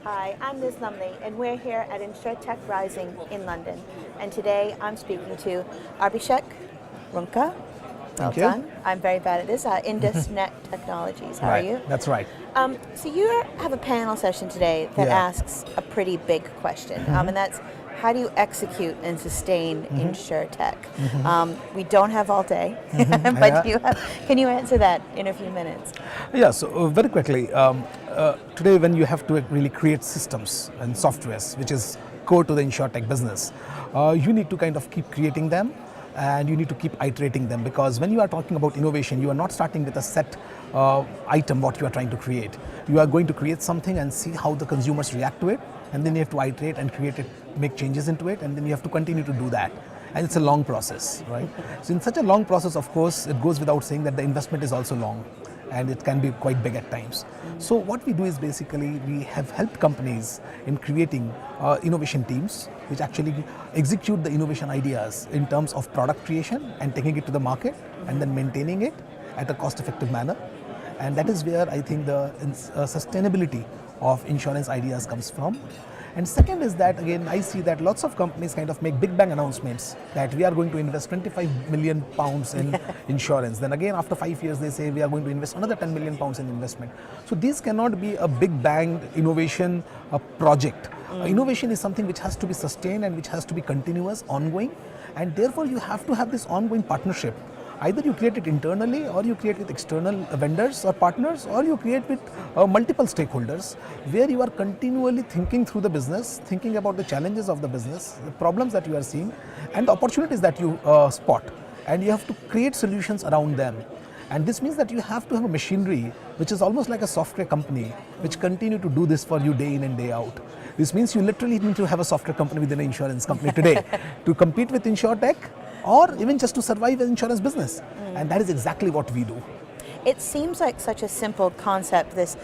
Hi, I'm Liz Lumley, and we're here at InsurTech Rising in London. And today I'm speaking to Abhishek Runka. Well Thank you. done. I'm very bad at this. IndusNet Technologies. How are Right, you? that's right. So you have a panel session today that Yeah. asks a pretty big question, and that's how do you execute and sustain InsurTech? We don't have all day, but Yeah. can you answer that in a few minutes? Yeah, so very quickly, today when you have to really create systems and softwares, which is core to the InsurTech business, you need to kind of keep creating them and you need to keep iterating them, because when you are talking about innovation, you are not starting with a set item what you are trying to create. You are going to create something and see how the consumers react to it, and then you have to iterate and create it, make changes into it, and then you have to continue to do that. And it's a long process, right? So in such a long process, of course, it goes without saying that the investment is also long and it can be quite big at times. So what we do is basically we have helped companies in creating innovation teams which actually execute the innovation ideas in terms of product creation and taking it to the market and then maintaining it at a cost-effective manner. And that is where I think the sustainability of insurance ideas comes from. And second is that, again, I see that lots of companies kind of make big bang announcements that we are going to invest 25 million pounds in insurance. Then again, after 5 years, they say we are going to invest another 10 million pounds in investment. So these cannot be a big bang innovation project. Innovation is something which has to be sustained and which has to be continuous, ongoing. And therefore, you have to have this ongoing partnership. Either you create it internally, or you create with external vendors or partners, or you create with multiple stakeholders, where you are continually thinking through the business, thinking about the challenges of the business, the problems that you are seeing, and the opportunities that you spot. And you have to create solutions around them. And this means that you have to have a machinery which is almost like a software company which continue to do this for you day in and day out. This means you literally need to have a software company within an insurance company today to compete with InsurTech, or even just to survive an insurance business. And that is exactly what we do. It seems like such a simple concept, this,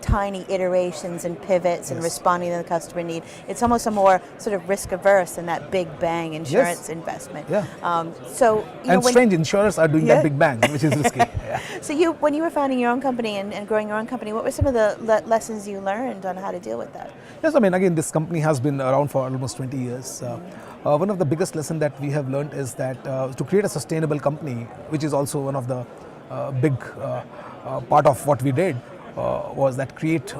tiny iterations and pivots and responding to the customer need. It's almost a more sort of risk averse than that big bang insurance investment. Yeah. And strange, insurers are doing that big bang, which is risky. Yeah. So when you were founding your own company and growing your own company, what were some of the lessons you learned on how to deal with that? Yes, I mean, again, this company has been around for almost 20 years. One of the biggest lessons that we have learned is that to create a sustainable company, which is also one of the big part of what we did, was that create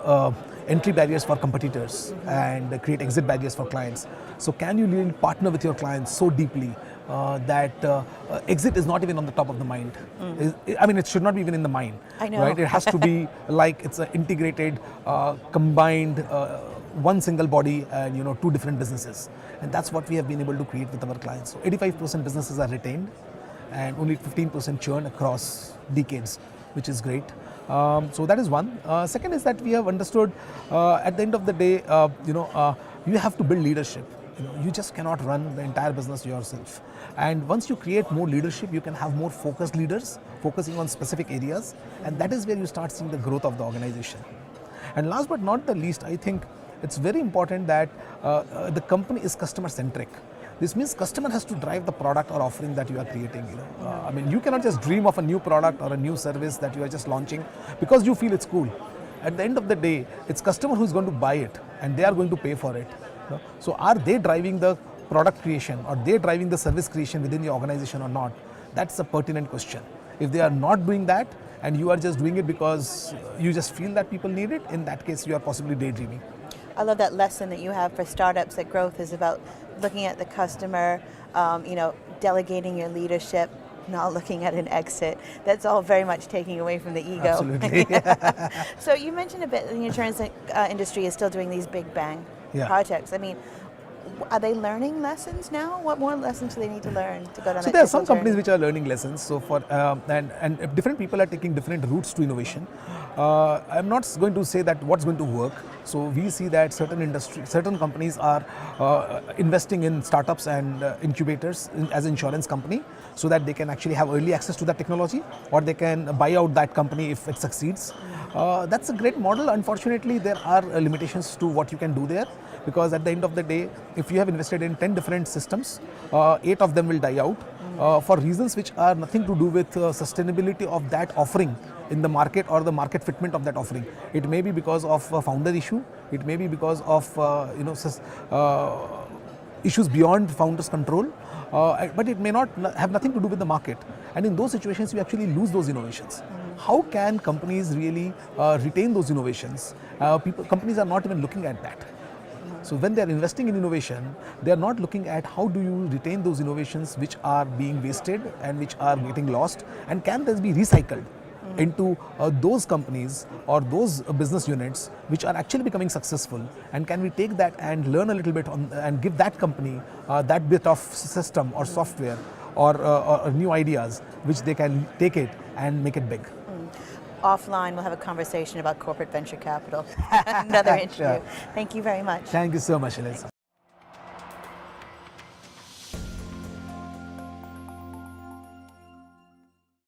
entry barriers for competitors and create exit barriers for clients. So can you really partner with your clients so deeply that exit is not even on the top of the mind? I mean, it should not be even in the mind. I know. Right? It has to be like it's an integrated, combined, one single body and two different businesses. And that's what we have been able to create with our clients. So 85% businesses are retained and only 15% churn across decades, which is great. So that is one. Second is that we have understood at the end of the day, you have to build leadership. You just cannot run the entire business yourself. And once you create more leadership, you can have more focused leaders focusing on specific areas. And that is where you start seeing the growth of the organization. And last but not the least, I think it's very important that the company is customer centric. This means customer has to drive the product or offering that you are creating. I mean, you cannot just dream of a new product or a new service that you are just launching because you feel it's cool. At the end of the day, it's customer who's going to buy it and they are going to pay for it. So are they driving the product creation or they driving the service creation within the organization or not? That's a pertinent question. If they are not doing that and you are just doing it because you just feel that people need it, in that case you are possibly daydreaming. I love that lesson that you have for startups, that growth is about looking at the customer, delegating your leadership, not looking at an exit. That's all very much taking away from the ego. Absolutely. So you mentioned a bit the insurance industry is still doing these big bang projects. I mean, are they learning lessons now? What more lessons do they need to learn to go down So that there are some journey? companies which are learning lessons. So for and different people are taking different routes to innovation. I'm not going to say that what's going to work. So we see that certain companies are investing in startups and incubators as an insurance company, so that they can actually have early access to that technology, or they can buy out that company if it succeeds. That's a great model. Unfortunately, there are limitations to what you can do there, because at the end of the day, if you have invested in 10 different systems, 8 of them will die out, for reasons which are nothing to do with sustainability of that offering in the market or the market fitment of that offering. It may be because of a founder issue, it may be because of issues beyond founder's control, but it may not have nothing to do with the market. And in those situations, you actually lose those innovations. How can companies really retain those innovations? Companies are not even looking at that. So when they are investing in innovation, they are not looking at how do you retain those innovations which are being wasted and which are getting lost, and can this be recycled into those companies or those business units which are actually becoming successful, and can we take that and learn a little bit on, and give that company that bit of system or software or new ideas which they can take it and make it big. Offline, we'll have a conversation about corporate venture capital. Another interview. Sure. Thank you very much. Thank you so much, Eliza.